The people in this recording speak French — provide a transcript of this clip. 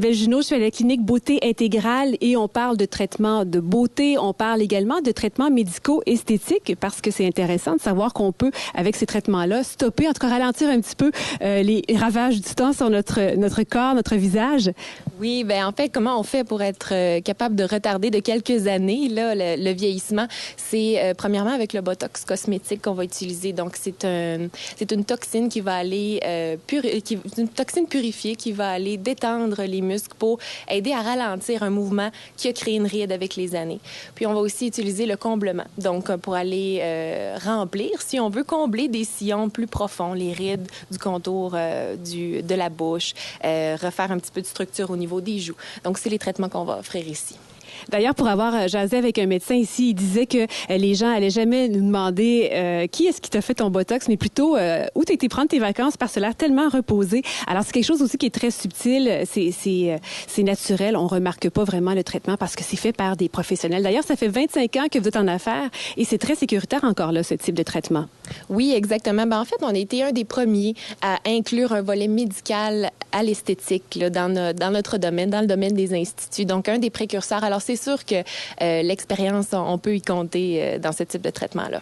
Isabelle Junot, je suis à la clinique Beauté Intégrale et on parle de traitement de beauté. On parle également de traitements médicaux esthétiques parce que c'est intéressant de savoir qu'on peut, avec ces traitements-là, stopper, en tout cas ralentir un petit peu les ravages du temps sur notre corps, notre visage. Oui, ben en fait, comment on fait pour être capable de retarder de quelques années là, le vieillissement? C'est premièrement avec le Botox cosmétique qu'on va utiliser. Donc, c'est une toxine qui va aller une toxine purifiée qui va aller détendre les muscles pour aider à ralentir un mouvement qui a créé une ride avec les années. Puis, on va aussi utiliser le comblement. Donc, pour aller remplir, si on veut combler des sillons plus profonds, les rides du contour de la bouche, refaire un petit peu de structure au niveau des joues. Donc, c'est les traitements qu'on va offrir ici. D'ailleurs, pour avoir jasé avec un médecin ici, il disait que les gens allaient jamais nous demander qui est-ce qui t'a fait ton Botox, mais plutôt où t'as été prendre tes vacances parce que ça a l'air tellement reposé. Alors, c'est quelque chose aussi qui est très subtil, c'est naturel. On remarque pas vraiment le traitement parce que c'est fait par des professionnels. D'ailleurs, ça fait 25 ans que vous êtes en affaires et c'est très sécuritaire encore là, ce type de traitement. Oui, exactement. Ben, en fait, on a été un des premiers à inclure un volet médical à l'esthétique là, dans notre domaine, dans le domaine des instituts. Donc, un des précurseurs. Alors, c'est sûr que l'expérience, on peut y compter dans ce type de traitement-là.